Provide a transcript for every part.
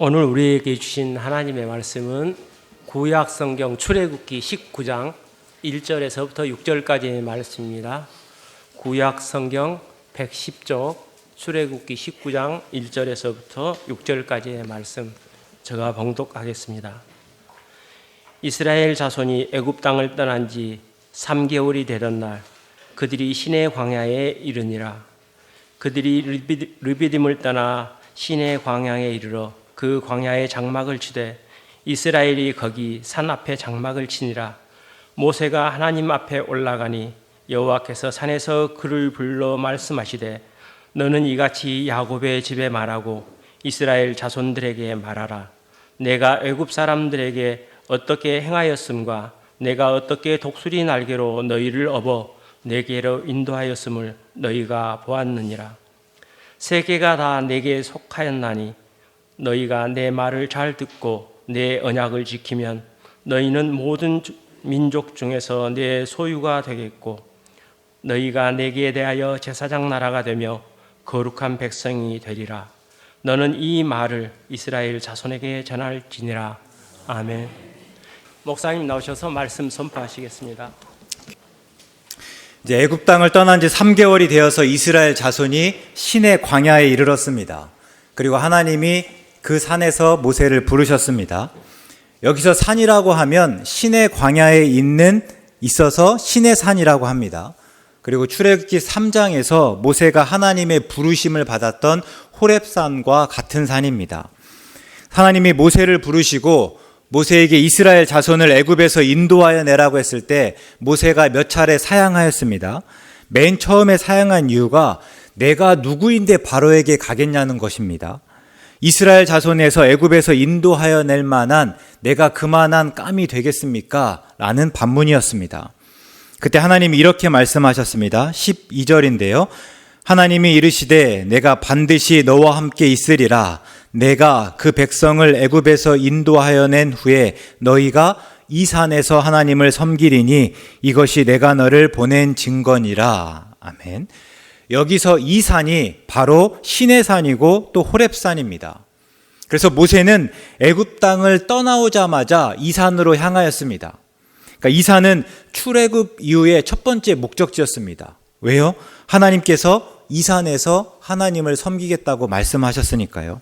오늘 우리에게 주신 하나님의 말씀은 구약 성경 출애굽기 19장 1절에서부터 6절까지의 말씀입니다. 구약 성경 110쪽 출애굽기 19장 1절에서부터 6절까지의 말씀 제가 봉독하겠습니다. 이스라엘 자손이 애굽 땅을 떠난 지 3개월이 되던 날 그들이 시내 광야에 이르니라. 그들이 르비딤을 떠나 시내 광야에 이르러 그 광야에 장막을 치되 이스라엘이 거기 산 앞에 장막을 치니라. 모세가 하나님 앞에 올라가니 여호와께서 산에서 그를 불러 말씀하시되 너는 이같이 야곱의 집에 말하고 이스라엘 자손들에게 말하라. 내가 애굽 사람들에게 어떻게 행하였음과 내가 어떻게 독수리 날개로 너희를 업어 내게로 인도하였음을 너희가 보았느니라. 세계가 다 내게 속하였나니 너희가 내 말을 잘 듣고 내 언약을 지키면 너희는 모든 민족 중에서 내 소유가 되겠고 너희가 내게 대하여 제사장 나라가 되며 거룩한 백성이 되리라. 너는 이 말을 이스라엘 자손에게 전할지니라. 아멘. 목사님 나오셔서 말씀 선포하시겠습니다. 이제 애굽 땅을 떠난 지 3개월이 되어서 이스라엘 자손이 시내 광야에 이르렀습니다. 그리고 하나님이 그 산에서 모세를 부르셨습니다. 여기서 산이라고 하면 시내 광야에 있어서 시내 산이라고 합니다. 그리고 출애굽기 3장에서 모세가 하나님의 부르심을 받았던 호렙산과 같은 산입니다. 하나님이 모세를 부르시고 모세에게 이스라엘 자손을 애굽에서 인도하여 내라고 했을 때 모세가 몇 차례 사양하였습니다. 맨 처음에 사양한 이유가 내가 누구인데 바로에게 가겠냐는 것입니다. 이스라엘 자손에서 애굽에서 인도하여 낼 만한 내가 그만한 깜이 되겠습니까? 라는 반문이었습니다. 그때 하나님이 이렇게 말씀하셨습니다. 12절인데요. 하나님이 이르시되 내가 반드시 너와 함께 있으리라. 내가 그 백성을 애굽에서 인도하여 낸 후에 너희가 이 산에서 하나님을 섬기리니 이것이 내가 너를 보낸 증거니라. 아멘. 여기서 이 산이 바로 시내산이고 또 호렙산입니다. 그래서 모세는 애굽 땅을 떠나오자마자 이 산으로 향하였습니다. 그러니까 이 산은 출애굽 이후의 첫 번째 목적지였습니다. 왜요? 하나님께서 이 산에서 하나님을 섬기겠다고 말씀하셨으니까요.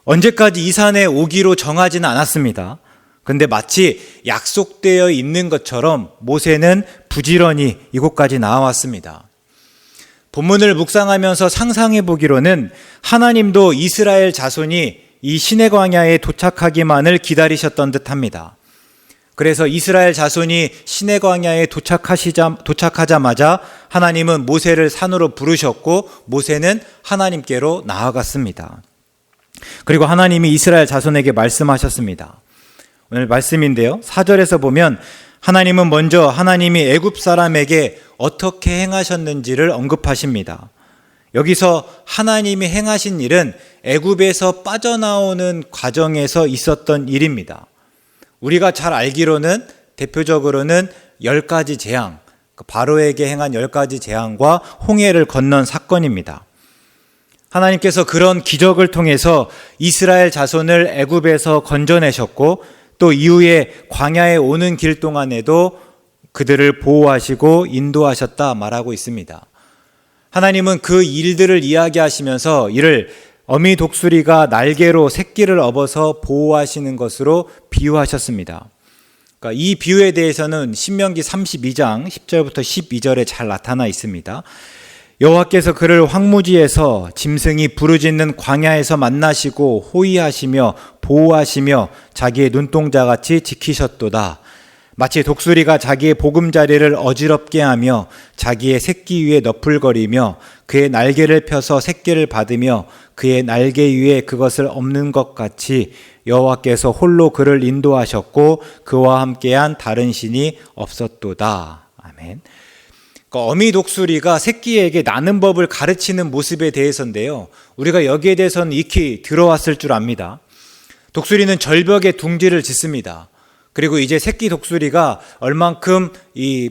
언제까지 이 산에 오기로 정하지는 않았습니다. 그런데 마치 약속되어 있는 것처럼 모세는 부지런히 이곳까지 나와왔습니다. 본문을 묵상하면서 상상해 보기로는 하나님도 이스라엘 자손이 이 시내 광야에 도착하기만을 기다리셨던 듯합니다. 그래서 이스라엘 자손이 시내 광야에 도착하자마자 하나님은 모세를 산으로 부르셨고 모세는 하나님께로 나아갔습니다. 그리고 하나님이 이스라엘 자손에게 말씀하셨습니다. 오늘 말씀인데요. 4절에서 보면 하나님은 먼저 하나님이 애굽 사람에게 어떻게 행하셨는지를 언급하십니다. 여기서 하나님이 행하신 일은 애굽에서 빠져나오는 과정에서 있었던 일입니다. 우리가 잘 알기로는 대표적으로는 10가지 재앙, 바로에게 행한 10가지 재앙과 홍해를 건넌 사건입니다. 하나님께서 그런 기적을 통해서 이스라엘 자손을 애굽에서 건져내셨고 또 이후에 광야에 오는 길 동안에도 그들을 보호하시고 인도하셨다 말하고 있습니다. 하나님은 그 일들을 이야기하시면서 이를 어미 독수리가 날개로 새끼를 업어서 보호하시는 것으로 비유하셨습니다. 그러니까 이 비유에 대해서는 신명기 32장 10절부터 12절에 잘 나타나 있습니다. 여호와께서 그를 황무지에서 짐승이 부르짖는 광야에서 만나시고 호위하시며 보호하시며 자기의 눈동자같이 지키셨도다. 마치 독수리가 자기의 보금자리를 어지럽게 하며 자기의 새끼 위에 너풀거리며 그의 날개를 펴서 새끼를 받으며 그의 날개 위에 그것을 엎는 것 같이 여호와께서 홀로 그를 인도하셨고 그와 함께한 다른 신이 없었도다. 아멘. 어미 독수리가 새끼에게 나는 법을 가르치는 모습에 대해서인데요. 우리가 여기에 대해서는 익히 들어왔을 줄 압니다. 독수리는 절벽에 둥지를 짓습니다. 그리고 이제 새끼 독수리가 얼만큼 이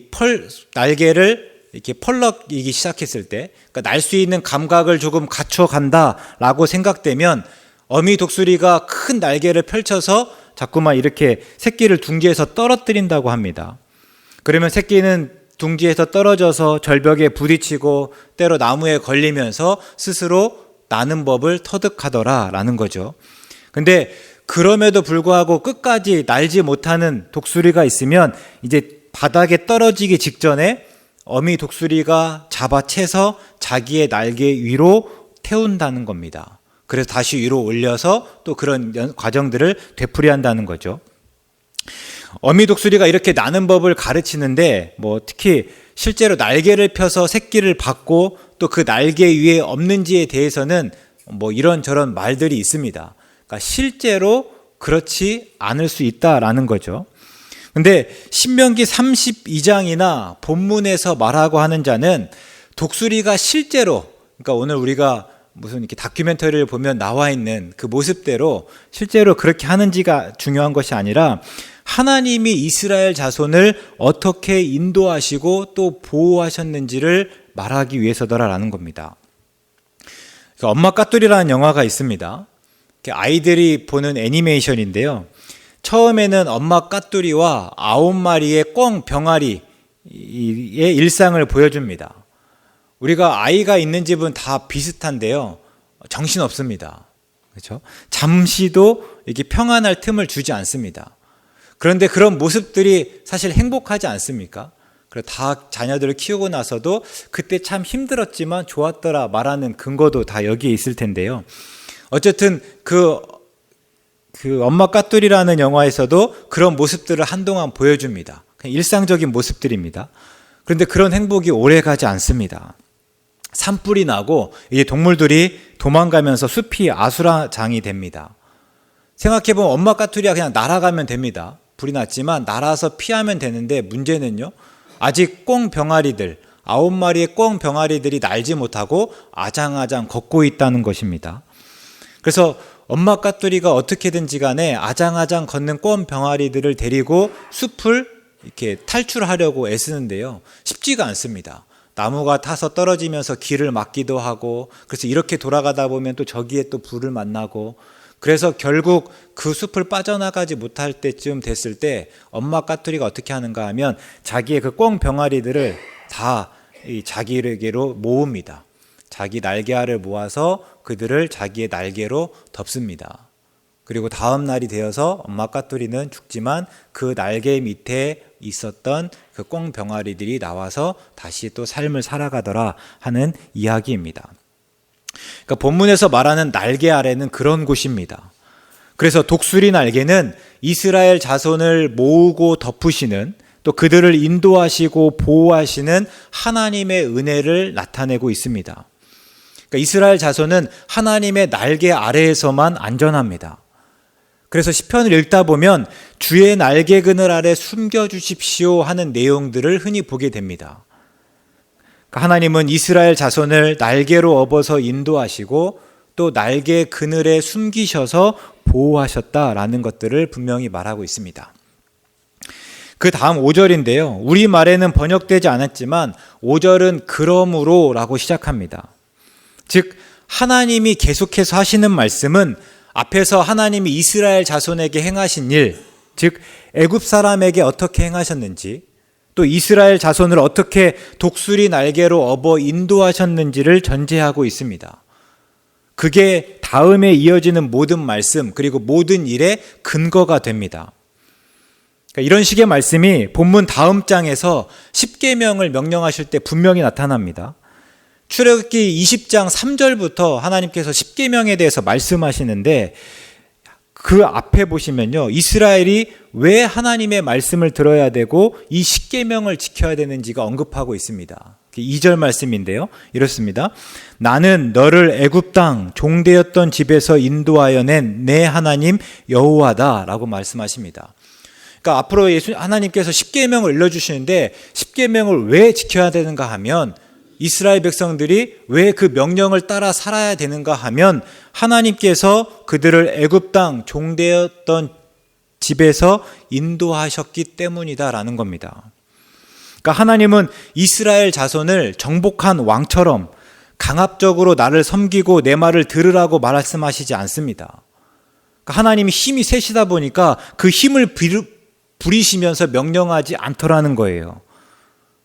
날개를 이렇게 펄럭이기 시작했을 때, 그러니까 날 수 있는 감각을 조금 갖춰간다라고 생각되면 어미 독수리가 큰 날개를 펼쳐서 자꾸만 이렇게 새끼를 둥지에서 떨어뜨린다고 합니다. 그러면 새끼는 둥지에서 떨어져서 절벽에 부딪히고 때로 나무에 걸리면서 스스로 나는 법을 터득하더라라는 거죠. 근데 그럼에도 불구하고 끝까지 날지 못하는 독수리가 있으면 이제 바닥에 떨어지기 직전에 어미 독수리가 잡아채서 자기의 날개 위로 태운다는 겁니다. 그래서 다시 위로 올려서 또 그런 과정들을 되풀이한다는 거죠. 어미 독수리가 이렇게 나는 법을 가르치는데 특히 실제로 날개를 펴서 새끼를 받고 또 그 날개 위에 없는지에 대해서는 이런저런 말들이 있습니다. 그러니까 실제로 그렇지 않을 수 있다라는 거죠. 근데 신명기 32장이나 본문에서 말하고 하는 자는 독수리가 실제로, 그러니까 오늘 우리가 무슨 이렇게 다큐멘터리를 보면 나와 있는 그 모습대로 실제로 그렇게 하는지가 중요한 것이 아니라 하나님이 이스라엘 자손을 어떻게 인도하시고 또 보호하셨는지를 말하기 위해서더라라는 겁니다. 엄마 까뚜리라는 영화가 있습니다. 아이들이 보는 애니메이션인데요. 처음에는 엄마 까뚜리와 9마리의 꿩 병아리의 일상을 보여줍니다. 우리가 아이가 있는 집은 다 비슷한데요. 정신없습니다. 그렇죠? 잠시도 이렇게 평안할 틈을 주지 않습니다. 그런데 그런 모습들이 사실 행복하지 않습니까? 그래서 다 자녀들을 키우고 나서도 그때 참 힘들었지만 좋았더라 말하는 근거도 다 여기에 있을 텐데요. 어쨌든 그 엄마 까뚜리라는 영화에서도 그런 모습들을 한동안 보여줍니다. 그냥 일상적인 모습들입니다. 그런데 그런 행복이 오래가지 않습니다. 산불이 나고 이제 동물들이 도망가면서 숲이 아수라장이 됩니다. 생각해보면 엄마 까투리가 그냥 날아가면 됩니다. 불이 났지만 날아서 피하면 되는데 문제는요, 아직 꿩 병아리들 9마리의 꿩 병아리들이 날지 못하고 아장아장 걷고 있다는 것입니다. 그래서 엄마 까뚜리가 어떻게든지 간에 아장아장 걷는 꿩 병아리들을 데리고 숲을 이렇게 탈출하려고 애쓰는데요, 쉽지가 않습니다. 나무가 타서 떨어지면서 길을 막기도 하고, 그래서 이렇게 돌아가다 보면 또 저기에 또 불을 만나고, 그래서 결국 그 숲을 빠져나가지 못할 때쯤 됐을 때 엄마 까투리가 어떻게 하는가 하면 자기의 그 꿩 병아리들을 다 자기에게로 모읍니다. 자기 날개알을 모아서 그들을 자기의 날개로 덮습니다. 그리고 다음 날이 되어서 엄마 까뚜리는 죽지만 그 날개 밑에 있었던 그 꿩 병아리들이 나와서 다시 또 삶을 살아가더라 하는 이야기입니다. 그러니까 본문에서 말하는 날개 아래는 그런 곳입니다. 그래서 독수리 날개는 이스라엘 자손을 모으고 덮으시는, 또 그들을 인도하시고 보호하시는 하나님의 은혜를 나타내고 있습니다. 그러니까 이스라엘 자손은 하나님의 날개 아래에서만 안전합니다. 그래서 시편을 읽다 보면 주의 날개 그늘 아래 숨겨주십시오 하는 내용들을 흔히 보게 됩니다. 하나님은 이스라엘 자손을 날개로 업어서 인도하시고 또 날개 그늘에 숨기셔서 보호하셨다라는 것들을 분명히 말하고 있습니다. 그 다음 5절인데요. 우리말에는 번역되지 않았지만 5절은 그러므로 라고 시작합니다. 즉 하나님이 계속해서 하시는 말씀은 앞에서 하나님이 이스라엘 자손에게 행하신 일, 즉 애굽 사람에게 어떻게 행하셨는지, 또 이스라엘 자손을 어떻게 독수리 날개로 업어 인도하셨는지를 전제하고 있습니다. 그게 다음에 이어지는 모든 말씀, 그리고 모든 일의 근거가 됩니다. 그러니까 이런 식의 말씀이 본문 다음 장에서 십계명을 명령하실 때 분명히 나타납니다. 출애굽기 20장 3절부터 하나님께서 십계명에 대해서 말씀하시는데, 그 앞에 보시면요, 이스라엘이 왜 하나님의 말씀을 들어야 되고 이 십계명을 지켜야 되는지가 언급하고 있습니다. 2절 말씀인데요, 이렇습니다. 나는 너를 애굽 땅 종되었던 집에서 인도하여 낸 내 하나님 여호와다 라고 말씀하십니다. 그러니까 앞으로 하나님께서 십계명을 일러주시는데 십계명을 왜 지켜야 되는가 하면, 이스라엘 백성들이 왜 그 명령을 따라 살아야 되는가 하면 하나님께서 그들을 애굽 땅 종되었던 집에서 인도하셨기 때문이다라는 겁니다. 그러니까 하나님은 이스라엘 자손을 정복한 왕처럼 강압적으로 나를 섬기고 내 말을 들으라고 말씀하시지 않습니다. 하나님이 힘이 세시다 보니까 그 힘을 부리시면서 명령하지 않더라는 거예요.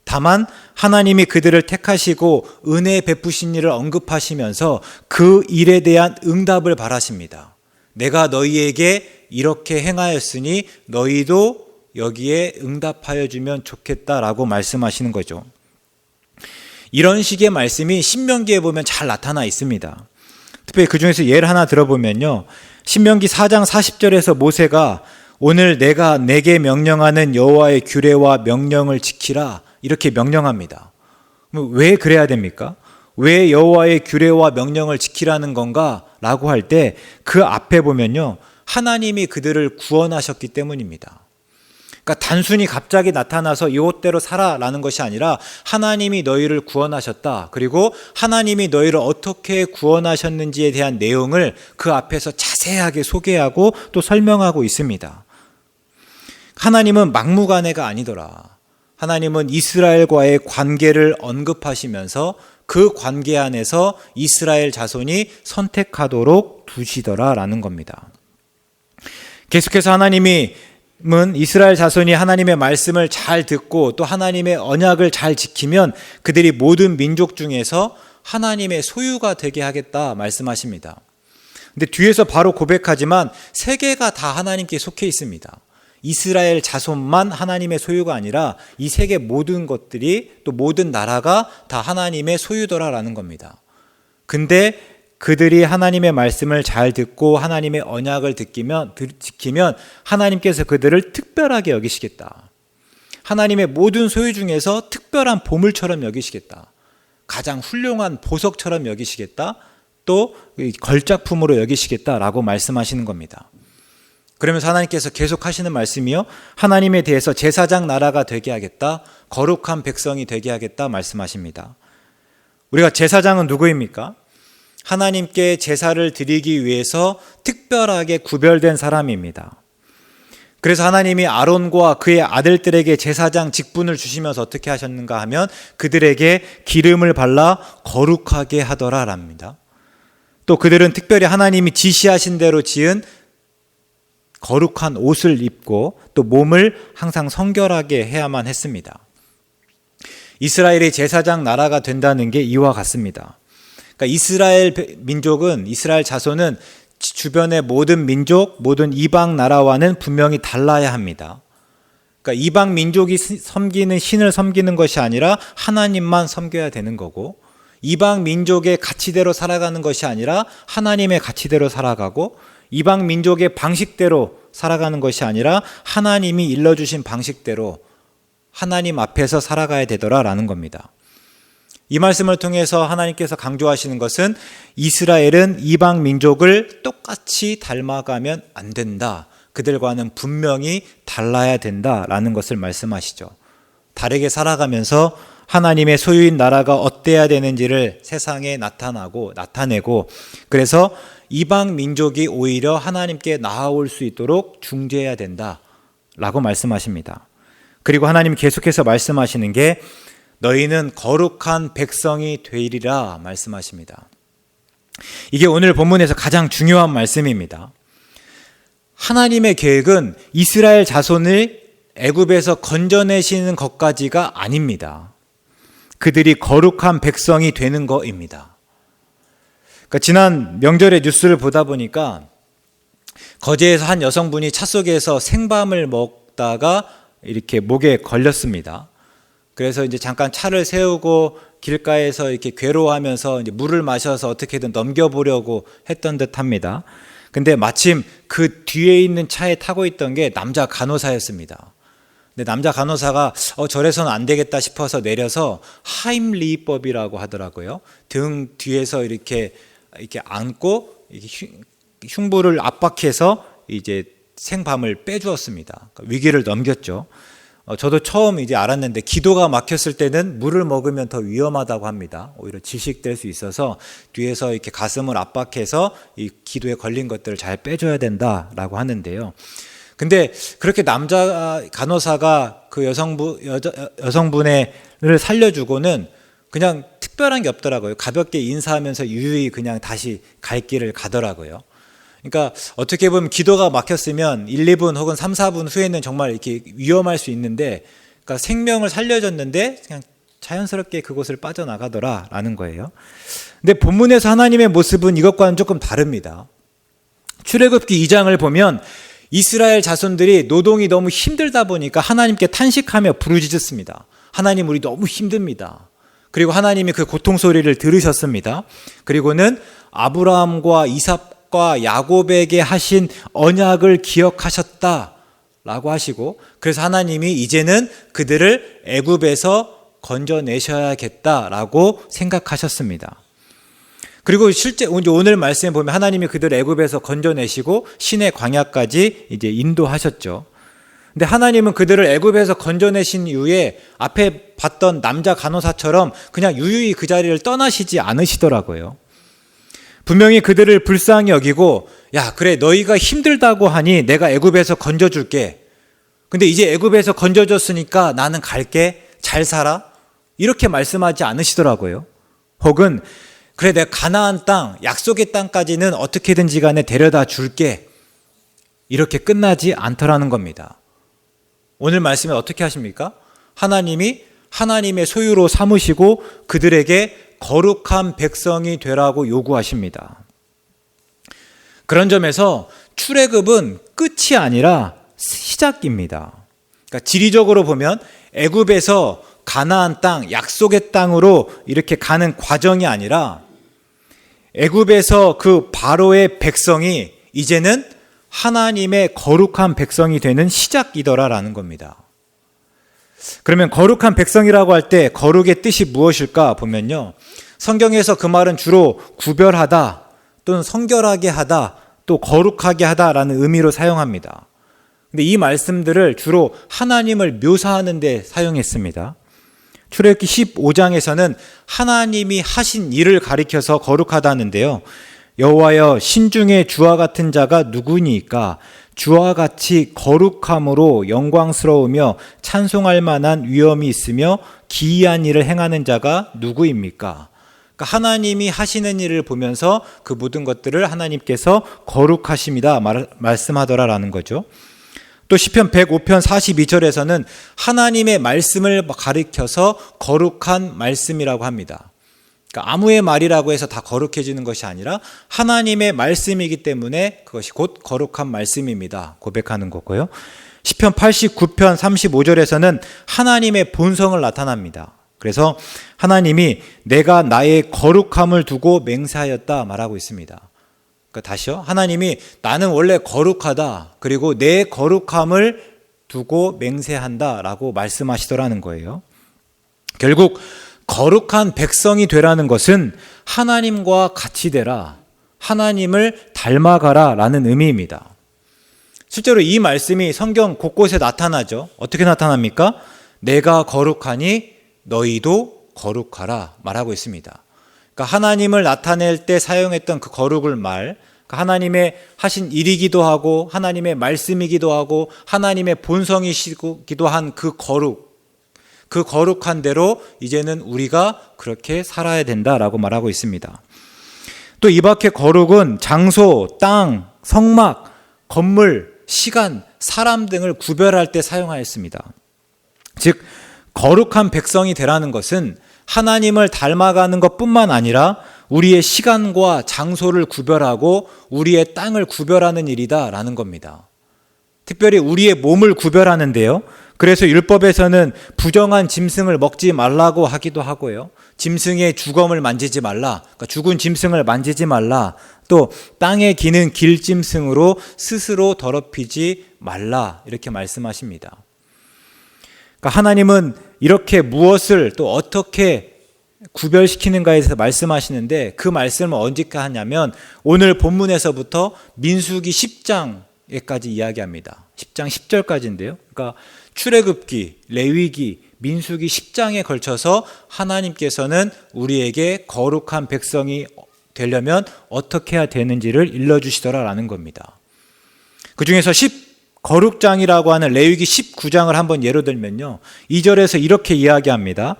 다만 하나님이 그들을 택하시고 은혜 베푸신 일을 언급하시면서 그 일에 대한 응답을 바라십니다. 내가 너희에게 이렇게 행하였으니 너희도 여기에 응답하여 주면 좋겠다라고 말씀하시는 거죠. 이런 식의 말씀이 신명기에 보면 잘 나타나 있습니다. 특별히 그 중에서 예를 하나 들어보면요. 신명기 4장 40절에서 모세가 오늘 내가 내게 명령하는 여호와의 규례와 명령을 지키라 이렇게 명령합니다. 왜 그래야 됩니까? 왜 여호와의 규례와 명령을 지키라는 건가? 라고 할 때 그 앞에 보면요. 하나님이 그들을 구원하셨기 때문입니다. 그러니까 단순히 갑자기 나타나서 이것대로 살아라는 것이 아니라 하나님이 너희를 구원하셨다. 그리고 하나님이 너희를 어떻게 구원하셨는지에 대한 내용을 그 앞에서 자세하게 소개하고 또 설명하고 있습니다. 하나님은 막무가내가 아니더라. 하나님은 이스라엘과의 관계를 언급하시면서 그 관계 안에서 이스라엘 자손이 선택하도록 두시더라라는 겁니다. 계속해서 하나님은 이스라엘 자손이 하나님의 말씀을 잘 듣고 또 하나님의 언약을 잘 지키면 그들이 모든 민족 중에서 하나님의 소유가 되게 하겠다 말씀하십니다. 근데 뒤에서 바로 고백하지만 세계가 다 하나님께 속해 있습니다. 이스라엘 자손만 하나님의 소유가 아니라 이 세계 모든 것들이 또 모든 나라가 다 하나님의 소유더라라는 겁니다. 근데 그들이 하나님의 말씀을 잘 듣고 하나님의 언약을 지키면 하나님께서 그들을 특별하게 여기시겠다. 하나님의 모든 소유 중에서 특별한 보물처럼 여기시겠다. 가장 훌륭한 보석처럼 여기시겠다. 또 걸작품으로 여기시겠다라고 말씀하시는 겁니다. 그러면서 하나님께서 계속 하시는 말씀이요. 하나님에 대해서 제사장 나라가 되게 하겠다. 거룩한 백성이 되게 하겠다 말씀하십니다. 우리가 제사장은 누구입니까? 하나님께 제사를 드리기 위해서 특별하게 구별된 사람입니다. 그래서 하나님이 아론과 그의 아들들에게 제사장 직분을 주시면서 어떻게 하셨는가 하면 그들에게 기름을 발라 거룩하게 하더라랍니다. 또 그들은 특별히 하나님이 지시하신 대로 지은 거룩한 옷을 입고 또 몸을 항상 성결하게 해야만 했습니다. 이스라엘의 제사장 나라가 된다는 게 이와 같습니다. 그러니까 이스라엘 민족은, 이스라엘 자손은 주변의 모든 민족, 모든 이방 나라와는 분명히 달라야 합니다. 그러니까 이방 민족이 섬기는 신을 섬기는 것이 아니라 하나님만 섬겨야 되는 거고, 이방 민족의 가치대로 살아가는 것이 아니라 하나님의 가치대로 살아가고, 이방 민족의 방식대로 살아가는 것이 아니라 하나님이 일러주신 방식대로 하나님 앞에서 살아가야 되더라라는 겁니다. 이 말씀을 통해서 하나님께서 강조하시는 것은 이스라엘은 이방 민족을 똑같이 닮아가면 안 된다. 그들과는 분명히 달라야 된다라는 것을 말씀하시죠. 다르게 살아가면서 하나님의 소유인 나라가 어때야 되는지를 세상에 나타내고 그래서 이방 민족이 오히려 하나님께 나아올 수 있도록 중재해야 된다라고 말씀하십니다. 그리고 하나님 계속해서 말씀하시는 게 너희는 거룩한 백성이 되리라 말씀하십니다. 이게 오늘 본문에서 가장 중요한 말씀입니다. 하나님의 계획은 이스라엘 자손을 애굽에서 건져내시는 것까지가 아닙니다. 그들이 거룩한 백성이 되는 것입니다. 그러니까 지난 명절의 뉴스를 보다 보니까 거제에서 한 여성분이 차 속에서 생밤을 먹다가 이렇게 목에 걸렸습니다. 그래서 이제 잠깐 차를 세우고 길가에서 이렇게 괴로워하면서 이제 물을 마셔서 어떻게든 넘겨보려고 했던 듯합니다. 근데 마침 그 뒤에 있는 차에 타고 있던 게 남자 간호사였습니다. 근데 남자 간호사가 저래서는 안 되겠다 싶어서 내려서 하임리히법이라고 하더라고요. 등 뒤에서 이렇게 안고 흉부를 압박해서 이제 생밤을 빼주었습니다. 위기를 넘겼죠. 저도 처음 이제 알았는데 기도가 막혔을 때는 물을 먹으면 더 위험하다고 합니다. 오히려 질식될 수 있어서 뒤에서 이렇게 가슴을 압박해서 이 기도에 걸린 것들을 잘 빼줘야 된다라고 하는데요. 근데 그렇게 남자 간호사가 그 여성분을 살려주고는 그냥 특별한 게 없더라고요. 가볍게 인사하면서 유유히 그냥 다시 갈 길을 가더라고요. 그러니까 어떻게 보면 기도가 막혔으면 1, 2분 혹은 3, 4분 후에는 정말 이렇게 위험할 수 있는데, 그러니까 생명을 살려줬는데 그냥 자연스럽게 그곳을 빠져나가더라라는 거예요. 근데 본문에서 하나님의 모습은 이것과는 조금 다릅니다. 출애굽기 2장을 보면 이스라엘 자손들이 노동이 너무 힘들다 보니까 하나님께 탄식하며 부르짖었습니다. 하나님, 우리 너무 힘듭니다. 그리고 하나님이 그 고통 소리를 들으셨습니다. 그리고는 아브라함과 이삭과 야곱에게 하신 언약을 기억하셨다라고 하시고, 그래서 하나님이 이제는 그들을 애굽에서 건져내셔야겠다라고 생각하셨습니다. 그리고 실제 오늘 말씀에 보면 하나님이 그들을 애굽에서 건져내시고 신의 광야까지 이제 인도하셨죠. 근데 하나님은 그들을 애굽에서 건져내신 이후에 앞에 봤던 남자 간호사처럼 그냥 유유히 그 자리를 떠나시지 않으시더라고요. 분명히 그들을 불쌍히 여기고, 야, 그래, 너희가 힘들다고 하니 내가 애굽에서 건져줄게. 근데 이제 애굽에서 건져줬으니까 나는 갈게. 잘 살아. 이렇게 말씀하지 않으시더라고요. 혹은 그래, 내가 가나안 땅, 약속의 땅까지는 어떻게든지 간에 데려다 줄게. 이렇게 끝나지 않더라는 겁니다. 오늘 말씀에 어떻게 하십니까? 하나님이 하나님의 소유로 삼으시고 그들에게 거룩한 백성이 되라고 요구하십니다. 그런 점에서 출애굽은 끝이 아니라 시작입니다. 그러니까 지리적으로 보면 애굽에서 가나안 땅, 약속의 땅으로 이렇게 가는 과정이 아니라 애굽에서 그 바로의 백성이 이제는 하나님의 거룩한 백성이 되는 시작이더라라는 겁니다. 그러면 거룩한 백성이라고 할 때 거룩의 뜻이 무엇일까 보면요, 성경에서 그 말은 주로 구별하다 또는 성결하게 하다 또 거룩하게 하다라는 의미로 사용합니다. 근데 이 말씀들을 주로 하나님을 묘사하는 데 사용했습니다. 출애굽기 15장에서는 하나님이 하신 일을 가리켜서 거룩하다는데요, 여호와여, 신중에 주와 같은 자가 누구니까? 주와 같이 거룩함으로 영광스러우며 찬송할 만한 위엄이 있으며 기이한 일을 행하는 자가 누구입니까? 그러니까 하나님이 하시는 일을 보면서 그 모든 것들을 하나님께서 거룩하십니다 말씀하더라라는 거죠. 또 시편 105편 42절에서는 하나님의 말씀을 가리켜서 거룩한 말씀이라고 합니다. 그러니까 아무의 말이라고 해서 다 거룩해지는 것이 아니라 하나님의 말씀이기 때문에 그것이 곧 거룩한 말씀입니다 고백하는 거고요. 시편 89편 35절에서는 하나님의 본성을 나타납니다. 그래서 하나님이 내가 나의 거룩함을 두고 맹세하였다 말하고 있습니다. 그러니까 다시요, 하나님이 나는 원래 거룩하다, 그리고 내 거룩함을 두고 맹세한다 라고 말씀하시더라는 거예요. 결국 거룩한 백성이 되라는 것은 하나님과 같이 되라, 하나님을 닮아가라 라는 의미입니다. 실제로 이 말씀이 성경 곳곳에 나타나죠. 어떻게 나타납니까? 내가 거룩하니 너희도 거룩하라 말하고 있습니다. 그러니까 하나님을 나타낼 때 사용했던 그 거룩을 그러니까 하나님의 하신 일이기도 하고 하나님의 말씀이기도 하고 하나님의 본성이시기도 한 그 거룩한 대로 이제는 우리가 그렇게 살아야 된다라고 말하고 있습니다. 또 이 밖에 거룩은 장소, 땅, 성막, 건물, 시간, 사람 등을 구별할 때 사용하였습니다. 즉 거룩한 백성이 되라는 것은 하나님을 닮아가는 것뿐만 아니라 우리의 시간과 장소를 구별하고 우리의 땅을 구별하는 일이다라는 겁니다. 특별히 우리의 몸을 구별하는데요, 그래서 율법에서는 부정한 짐승을 먹지 말라고 하기도 하고요, 짐승의 주검을 만지지 말라, 그러니까 죽은 짐승을 만지지 말라, 또 땅에 기는 길짐승으로 스스로 더럽히지 말라 이렇게 말씀하십니다. 그러니까 하나님은 이렇게 무엇을 또 어떻게 구별시키는가에 대해서 말씀하시는데, 그 말씀을 언제까지 하냐면 오늘 본문에서부터 민수기 10장에까지 이야기합니다. 10장 10절까지인데요. 그러니까 출애굽기, 레위기, 민수기 10장에 걸쳐서 하나님께서는 우리에게 거룩한 백성이 되려면 어떻게 해야 되는지를 일러주시더라라는 겁니다. 그 중에서 거룩장이라고 하는 레위기 19장을 한번 예로 들면요, 2절에서 이렇게 이야기합니다.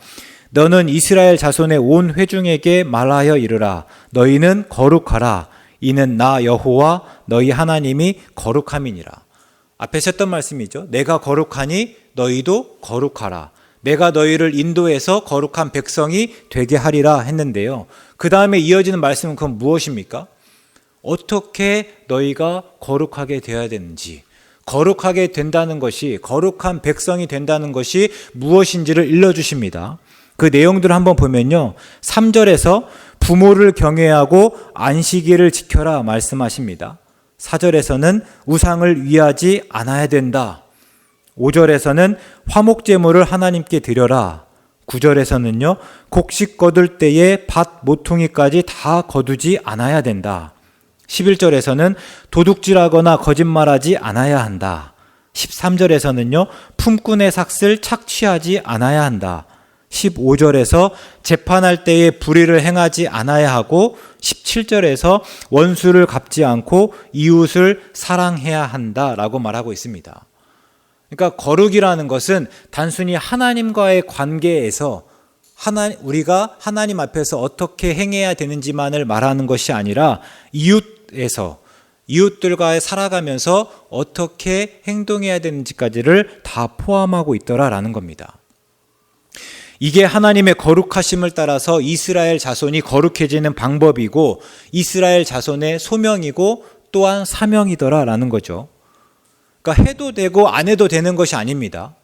너는 이스라엘 자손의 온 회중에게 말하여 이르라. 너희는 거룩하라. 이는 나 여호와 너희 하나님이 거룩함이니라. 앞에서 했던 말씀이죠. 내가 거룩하니 너희도 거룩하라. 내가 너희를 인도해서 거룩한 백성이 되게 하리라 했는데요. 그 다음에 이어지는 말씀은 그건 무엇입니까? 어떻게 너희가 거룩하게 되어야 되는지, 거룩하게 된다는 것이, 거룩한 백성이 된다는 것이 무엇인지를 일러주십니다. 그 내용들을 한번 보면요. 3절에서 부모를 경외하고 안식일을 지켜라 말씀하십니다. 4절에서는 우상을 위하지 않아야 된다. 5절에서는 화목제물을 하나님께 드려라. 9절에서는요. 곡식 거둘 때에 밭 모퉁이까지 다 거두지 않아야 된다. 11절에서는 도둑질하거나 거짓말하지 않아야 한다. 13절에서는요. 품꾼의 삭슬 착취하지 않아야 한다. 15절에서 재판할 때에 불의를 행하지 않아야 하고 17절에서 원수를 갚지 않고 이웃을 사랑해야 한다라고 말하고 있습니다. 그러니까 거룩이라는 것은 단순히 하나님과의 관계에서 우리가 하나님 앞에서 어떻게 행해야 되는지만을 말하는 것이 아니라 이웃들과 살아가면서 어떻게 행동해야 되는지까지를 다 포함하고 있더라라는 겁니다. 이게 하나님의 거룩하심을 따라서 이스라엘 자손이 거룩해지는 방법이고 이스라엘 자손의 소명이고 또한 사명이더라라는 거죠. 그러니까 해도 되고 안 해도 되는 것이 아닙니다.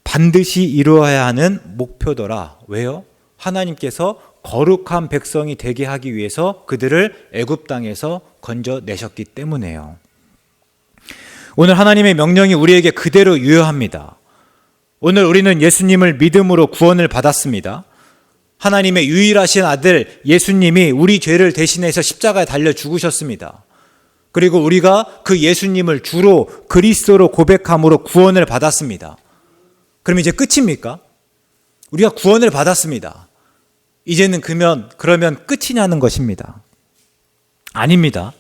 반드시 이루어야 하는 목표더라. 왜요? 하나님께서 거룩한 백성이 되게 하기 위해서 그들을 애굽 땅에서 건져내셨기 때문에요. 오늘 하나님의 명령이 우리에게 그대로 유효합니다. 오늘 우리는 예수님을 믿음으로 구원을 받았습니다. 하나님의 유일하신 아들 예수님이 우리 죄를 대신해서 십자가에 달려 죽으셨습니다. 그리고 우리가 그 예수님을 주로 그리스도로 고백함으로 구원을 받았습니다. 그럼 이제 끝입니까? 우리가 구원을 받았습니다. 이제는 그러면 끝이냐는 것입니다. 아닙니다.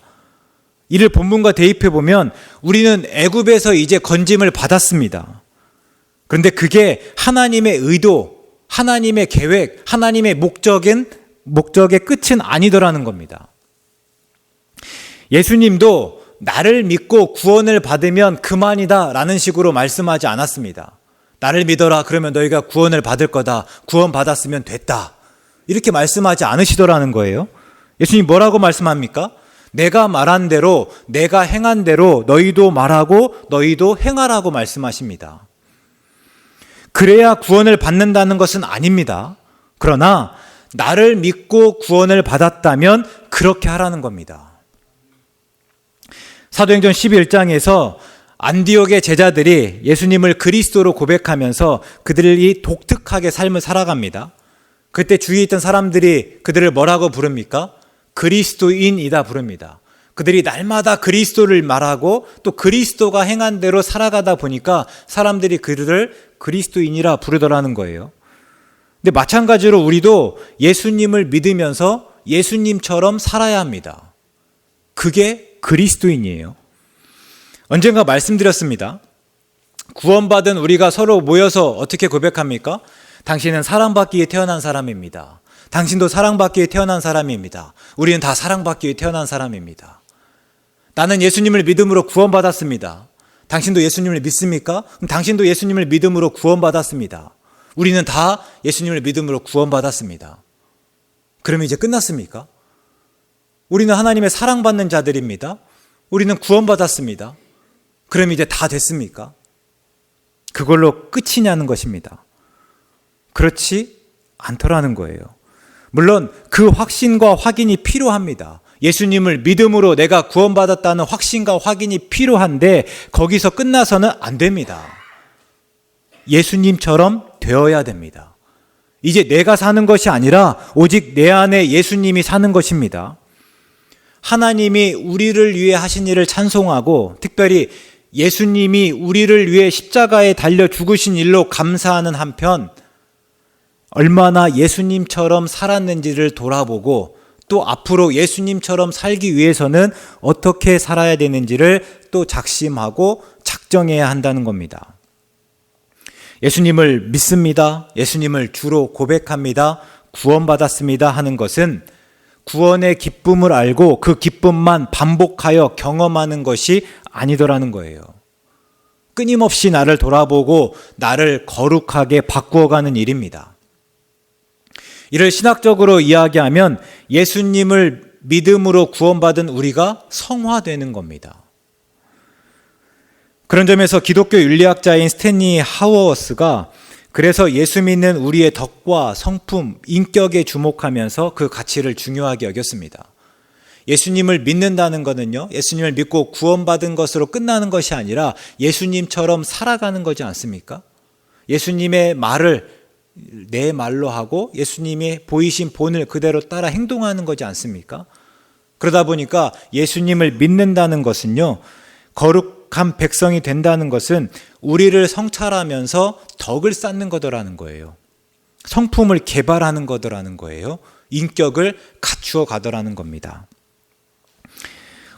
이를 본문과 대입해 보면 우리는 애굽에서 이제 건짐을 받았습니다. 그런데 그게 하나님의 의도, 하나님의 계획, 하나님의 목적의 끝은 아니더라는 겁니다. 예수님도 나를 믿고 구원을 받으면 그만이다 라는 식으로 말씀하지 않았습니다. 나를 믿어라 그러면 너희가 구원을 받을 거다. 구원 받았으면 됐다. 이렇게 말씀하지 않으시더라는 거예요. 예수님 뭐라고 말씀합니까? 내가 말한 대로, 내가 행한 대로 너희도 말하고 너희도 행하라고 말씀하십니다. 그래야 구원을 받는다는 것은 아닙니다. 그러나 나를 믿고 구원을 받았다면 그렇게 하라는 겁니다. 사도행전 11장에서 안디옥의 제자들이 예수님을 그리스도로 고백하면서 그들이 독특하게 삶을 살아갑니다. 그때 주위에 있던 사람들이 그들을 뭐라고 부릅니까? 그리스도인이다 부릅니다. 그들이 날마다 그리스도를 말하고 또 그리스도가 행한 대로 살아가다 보니까 사람들이 그들을 그리스도인이라 부르더라는 거예요. 근데 마찬가지로 우리도 예수님을 믿으면서 예수님처럼 살아야 합니다. 그게 그리스도인이에요. 언젠가 말씀드렸습니다. 구원받은 우리가 서로 모여서 어떻게 고백합니까? 당신은 사랑받기 위해 태어난 사람입니다. 당신도 사랑받기 위해 태어난 사람입니다. 우리는 다 사랑받기 위해 태어난 사람입니다. 나는 예수님을 믿음으로 구원받았습니다. 당신도 예수님을 믿습니까? 그럼 당신도 예수님을 믿음으로 구원받았습니다. 우리는 다 예수님을 믿음으로 구원받았습니다. 그러면 이제 끝났습니까? 우리는 하나님의 사랑받는 자들입니다. 우리는 구원받았습니다. 그럼 이제 다 됐습니까? 그걸로 끝이냐는 것입니다. 그렇지 않더라는 거예요. 물론 그 확신과 확인이 필요합니다. 예수님을 믿음으로 내가 구원받았다는 확신과 확인이 필요한데 거기서 끝나서는 안 됩니다. 예수님처럼 되어야 됩니다. 이제 내가 사는 것이 아니라 오직 내 안에 예수님이 사는 것입니다. 하나님이 우리를 위해 하신 일을 찬송하고 특별히 예수님이 우리를 위해 십자가에 달려 죽으신 일로 감사하는 한편 얼마나 예수님처럼 살았는지를 돌아보고 또 앞으로 예수님처럼 살기 위해서는 어떻게 살아야 되는지를 또 작심하고 작정해야 한다는 겁니다. 예수님을 믿습니다. 예수님을 주로 고백합니다. 구원받았습니다 하는 것은 구원의 기쁨을 알고 그 기쁨만 반복하여 경험하는 것이 아니더라는 거예요. 끊임없이 나를 돌아보고 나를 거룩하게 바꾸어가는 일입니다. 이를 신학적으로 이야기하면 예수님을 믿음으로 구원받은 우리가 성화되는 겁니다. 그런 점에서 기독교 윤리학자인 스탠리 하워스가 그래서 예수 믿는 우리의 덕과 성품, 인격에 주목하면서 그 가치를 중요하게 여겼습니다. 예수님을 믿는다는 것은요, 예수님을 믿고 구원받은 것으로 끝나는 것이 아니라 예수님처럼 살아가는 거지 않습니까? 예수님의 말을 내 말로 하고 예수님이 보이신 본을 그대로 따라 행동하는 거지 않습니까? 그러다 보니까 예수님을 믿는다는 것은요, 거룩한 백성이 된다는 것은 우리를 성찰하면서 덕을 쌓는 거더라는 거예요. 성품을 개발하는 거더라는 거예요. 인격을 갖추어 가더라는 겁니다.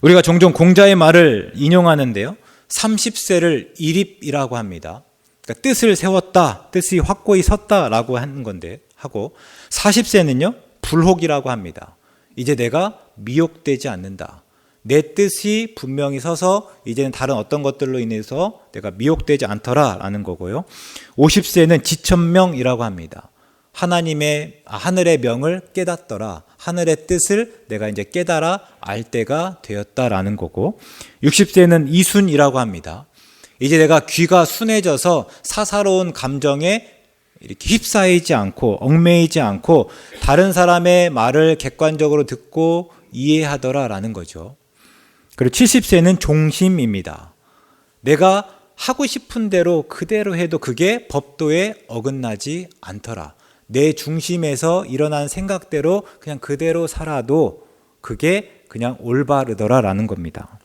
우리가 종종 공자의 말을 인용하는데요. 30세를 일입이라고 합니다. 그러니까 뜻을 세웠다, 뜻이 확고히 섰다라고 하는 건데 하고 40세는요. 불혹이라고 합니다. 이제 내가 미혹되지 않는다. 내 뜻이 분명히 서서 이제는 다른 어떤 것들로 인해서 내가 미혹되지 않더라라는 거고요. 50세는 지천명이라고 합니다. 하늘의 명을 깨닫더라. 하늘의 뜻을 내가 이제 깨달아 알 때가 되었다라는 거고, 60세는 이순이라고 합니다. 이제 내가 귀가 순해져서 사사로운 감정에 이렇게 휩싸이지 않고 얽매이지 않고 다른 사람의 말을 객관적으로 듣고 이해하더라라는 거죠. 그리고 70세는 종심입니다. 내가 하고 싶은 대로 그대로 해도 그게 법도에 어긋나지 않더라. 내 중심에서 일어난 생각대로 그냥 그대로 살아도 그게 그냥 올바르더라라는 겁니다.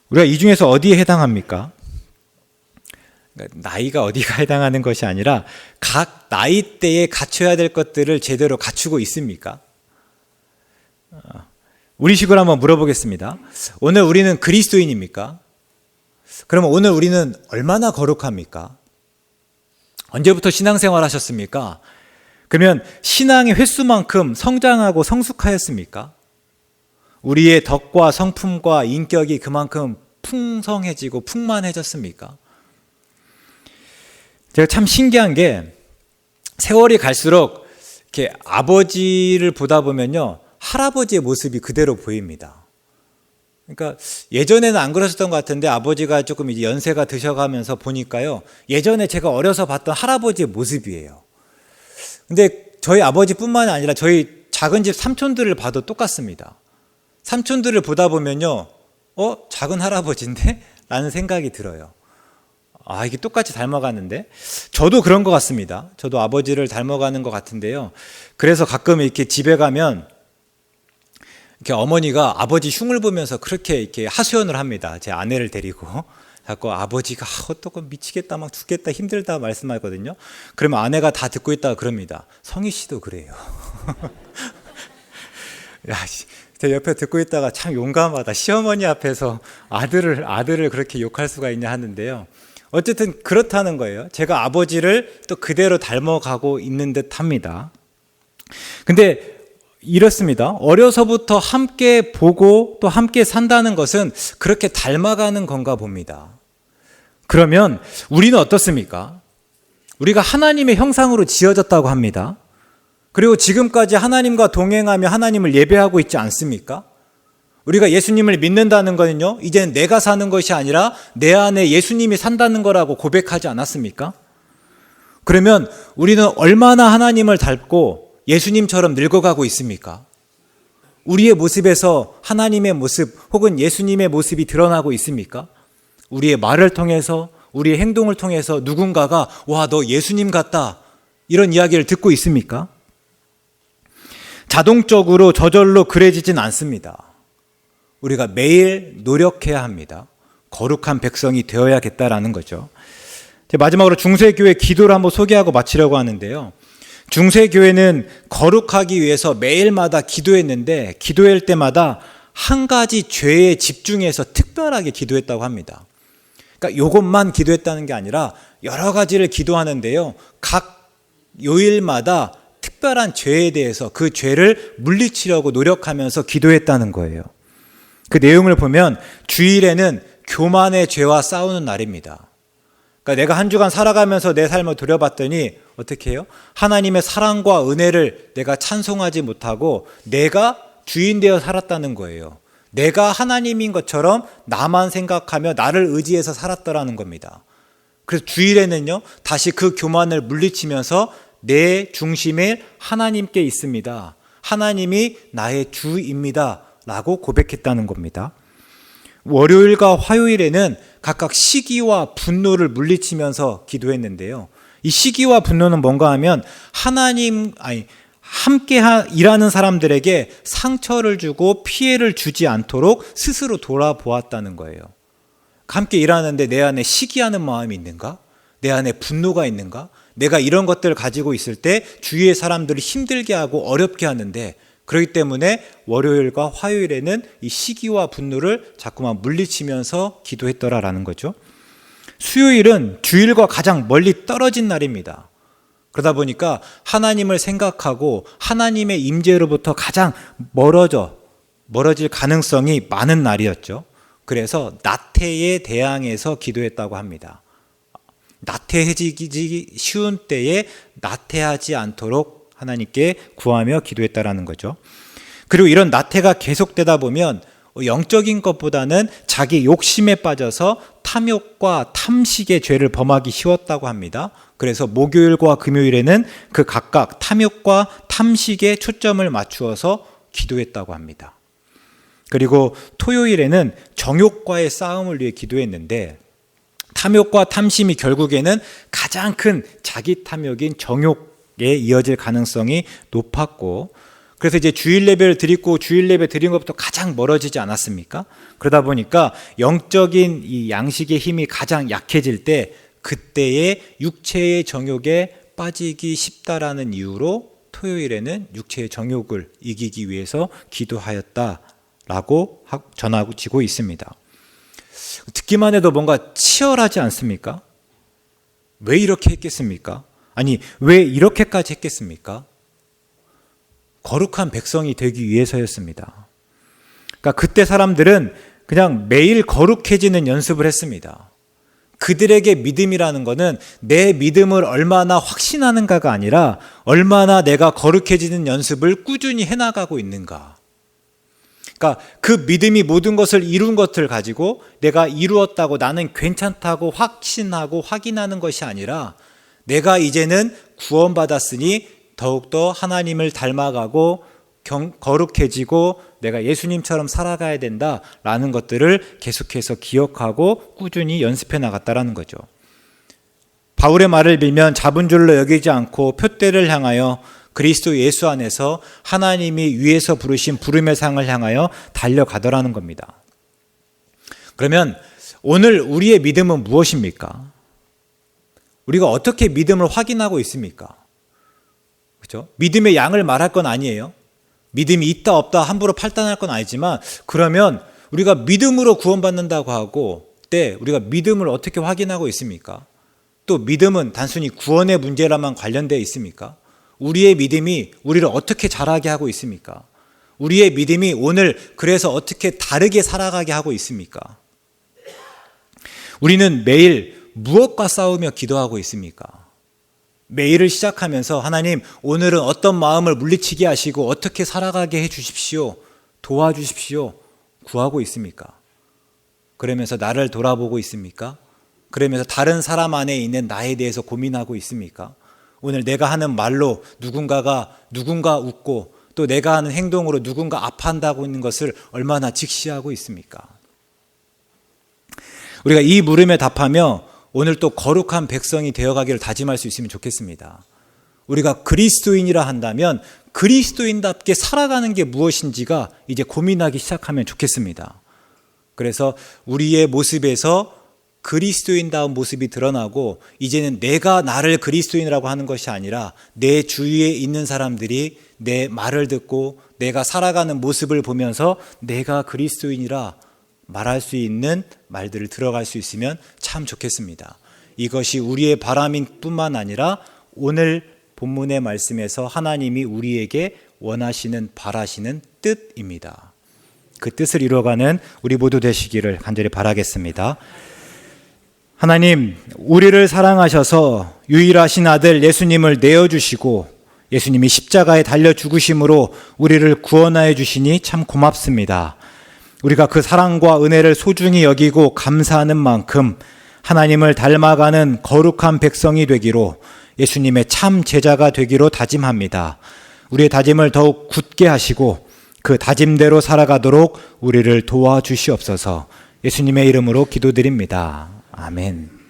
우리가 이 중에서 어디에 해당합니까? 나이가 어디가 해당하는 것이 아니라 각 나이대에 갖춰야 될 것들을 제대로 갖추고 있습니까? 우리식으로 한번 물어보겠습니다. 오늘 우리는 그리스도인입니까? 그러면 오늘 우리는 얼마나 거룩합니까? 언제부터 신앙생활 하셨습니까? 그러면 신앙의 횟수만큼 성장하고 성숙하였습니까? 우리의 덕과 성품과 인격이 그만큼 풍성해지고 풍만해졌습니까? 제가 참 신기한 게 세월이 갈수록 이렇게 아버지를 보다 보면요, 할아버지의 모습이 그대로 보입니다. 그러니까 예전에는 안 그러셨던 것 같은데 아버지가 조금 이제 연세가 드셔가면서 보니까요, 예전에 제가 어려서 봤던 할아버지의 모습이에요. 근데 저희 아버지뿐만이 아니라 저희 작은 집 삼촌들을 봐도 똑같습니다. 삼촌들을 보다 보면요, 작은 할아버지인데? 라는 생각이 들어요. 아, 이게 똑같이 닮아가는데? 저도 그런 것 같습니다. 저도 아버지를 닮아가는 것 같은데요. 그래서 가끔 이렇게 집에 가면 이렇게 어머니가 아버지 흉을 보면서 그렇게 이렇게 하소연을 합니다. 제 아내를 데리고. 자꾸 아버지가 어떡해 미치겠다, 막 죽겠다, 힘들다 말씀하거든요. 그러면 아내가 다 듣고 있다가 그럽니다. 성희 씨도 그래요. 야, 제 옆에 듣고 있다가 참 용감하다. 시어머니 앞에서 아들을 그렇게 욕할 수가 있냐 하는데요. 어쨌든 그렇다는 거예요. 제가 아버지를 또 그대로 닮아가고 있는 듯 합니다. 근데 이렇습니다. 어려서부터 함께 보고 또 함께 산다는 것은 그렇게 닮아가는 건가 봅니다. 그러면 우리는 어떻습니까? 우리가 하나님의 형상으로 지어졌다고 합니다. 그리고 지금까지 하나님과 동행하며 하나님을 예배하고 있지 않습니까? 우리가 예수님을 믿는다는 거는요, 이제는 내가 사는 것이 아니라 내 안에 예수님이 산다는 거라고 고백하지 않았습니까? 그러면 우리는 얼마나 하나님을 닮고 예수님처럼 늙어가고 있습니까? 우리의 모습에서 하나님의 모습 혹은 예수님의 모습이 드러나고 있습니까? 우리의 말을 통해서, 우리의 행동을 통해서 누군가가 와, 너 예수님 같다, 이런 이야기를 듣고 있습니까? 자동적으로 저절로 그래지진 않습니다. 우리가 매일 노력해야 합니다. 거룩한 백성이 되어야겠다라는 거죠. 마지막으로 중세교회 기도를 한번 소개하고 마치려고 하는데요. 중세교회는 거룩하기 위해서 매일마다 기도했는데 기도할 때마다 한 가지 죄에 집중해서 특별하게 기도했다고 합니다. 그러니까 이것만 기도했다는 게 아니라 여러 가지를 기도하는데요. 각 요일마다 특별한 죄에 대해서 그 죄를 물리치려고 노력하면서 기도했다는 거예요. 그 내용을 보면 주일에는 교만의 죄와 싸우는 날입니다. 그러니까 내가 한 주간 살아가면서 내 삶을 돌아봤더니 어떻게 해요? 하나님의 사랑과 은혜를 내가 찬송하지 못하고 내가 주인 되어 살았다는 거예요. 내가 하나님인 것처럼 나만 생각하며 나를 의지해서 살았더라는 겁니다. 그래서 주일에는요, 다시 그 교만을 물리치면서 내 중심에 하나님께 있습니다. 하나님이 나의 주입니다. 라고 고백했다는 겁니다. 월요일과 화요일에는 각각 시기와 분노를 물리치면서 기도했는데요. 이 시기와 분노는 뭔가 하면 함께 일하는 사람들에게 상처를 주고 피해를 주지 않도록 스스로 돌아보았다는 거예요. 함께 일하는데 내 안에 시기하는 마음이 있는가? 내 안에 분노가 있는가? 내가 이런 것들을 가지고 있을 때 주위의 사람들을 힘들게 하고 어렵게 하는데, 그렇기 때문에 월요일과 화요일에는 이 시기와 분노를 자꾸만 물리치면서 기도했더라라는 거죠. 수요일은 주일과 가장 멀리 떨어진 날입니다. 그러다 보니까 하나님을 생각하고 하나님의 임재로부터 가장 멀어질 가능성이 많은 날이었죠. 그래서 나태에 대항해서 기도했다고 합니다. 나태해지기 쉬운 때에 나태하지 않도록 하나님께 구하며 기도했다라는 거죠. 그리고 이런 나태가 계속되다 보면 영적인 것보다는 자기 욕심에 빠져서 탐욕과 탐식의 죄를 범하기 쉬웠다고 합니다. 그래서 목요일과 금요일에는 그 각각 탐욕과 탐식에 초점을 맞추어서 기도했다고 합니다. 그리고 토요일에는 정욕과의 싸움을 위해 기도했는데, 탐욕과 탐심이 결국에는 가장 큰 자기 탐욕인 정욕에 이어질 가능성이 높았고, 그래서 이제 주일 예배를 드리고 주일 예배 드린 것부터 가장 멀어지지 않았습니까? 그러다 보니까 영적인 이 양식의 힘이 가장 약해질 때 그때의 육체의 정욕에 빠지기 쉽다라는 이유로 토요일에는 육체의 정욕을 이기기 위해서 기도하였다라고 전하고 있습니다. 듣기만 해도 뭔가 치열하지 않습니까? 왜 이렇게 했겠습니까? 아니, 왜 이렇게까지 했겠습니까? 거룩한 백성이 되기 위해서였습니다. 그러니까 그때 사람들은 그냥 매일 거룩해지는 연습을 했습니다. 그들에게 믿음이라는 것은 내 믿음을 얼마나 확신하는가가 아니라 얼마나 내가 거룩해지는 연습을 꾸준히 해나가고 있는가. 그러니까 그 믿음이 모든 것을 이룬 것을 가지고 내가 이루었다고 나는 괜찮다고 확신하고 확인하는 것이 아니라 내가 이제는 구원받았으니 더욱더 하나님을 닮아가고 거룩해지고 내가 예수님처럼 살아가야 된다라는 것들을 계속해서 기억하고 꾸준히 연습해 나갔다라는 거죠. 바울의 말을 빌면 잡은 줄로 여기지 않고 표대를 향하여 그리스도 예수 안에서 하나님이 위에서 부르신 부름의 상을 향하여 달려가더라는 겁니다. 그러면 오늘 우리의 믿음은 무엇입니까? 우리가 어떻게 믿음을 확인하고 있습니까? 그렇죠? 믿음의 양을 말할 건 아니에요. 믿음이 있다 없다 함부로 판단할 건 아니지만, 그러면 우리가 믿음으로 구원받는다고 하고 때 우리가 믿음을 어떻게 확인하고 있습니까? 또 믿음은 단순히 구원의 문제라만 관련되어 있습니까? 우리의 믿음이 우리를 어떻게 자라게 하고 있습니까? 우리의 믿음이 오늘 그래서 어떻게 다르게 살아가게 하고 있습니까? 우리는 매일 무엇과 싸우며 기도하고 있습니까? 매일을 시작하면서 하나님, 오늘은 어떤 마음을 물리치게 하시고 어떻게 살아가게 해 주십시오, 도와주십시오 구하고 있습니까? 그러면서 나를 돌아보고 있습니까? 그러면서 다른 사람 안에 있는 나에 대해서 고민하고 있습니까? 오늘 내가 하는 말로 누군가 웃고 또 내가 하는 행동으로 누군가 아파한다고 있는 것을 얼마나 직시하고 있습니까? 우리가 이 물음에 답하며 오늘 또 거룩한 백성이 되어가기를 다짐할 수 있으면 좋겠습니다. 우리가 그리스도인이라 한다면 그리스도인답게 살아가는 게 무엇인지가 이제 고민하기 시작하면 좋겠습니다. 그래서 우리의 모습에서 그리스도인다운 모습이 드러나고, 이제는 내가 나를 그리스도인이라고 하는 것이 아니라 내 주위에 있는 사람들이 내 말을 듣고 내가 살아가는 모습을 보면서 내가 그리스도인이라 말할 수 있는 말들을 들어갈 수 있으면 참 좋겠습니다. 이것이 우리의 바람인 뿐만 아니라 오늘 본문의 말씀에서 하나님이 우리에게 원하시는 바라시는 뜻입니다. 그 뜻을 이루어가는 우리 모두 되시기를 간절히 바라겠습니다. 하나님, 우리를 사랑하셔서 유일하신 아들 예수님을 내어주시고 예수님이 십자가에 달려 죽으심으로 우리를 구원하여 주시니 참 고맙습니다. 우리가 그 사랑과 은혜를 소중히 여기고 감사하는 만큼 하나님을 닮아가는 거룩한 백성이 되기로, 예수님의 참 제자가 되기로 다짐합니다. 우리의 다짐을 더욱 굳게 하시고 그 다짐대로 살아가도록 우리를 도와주시옵소서. 예수님의 이름으로 기도드립니다. 아멘.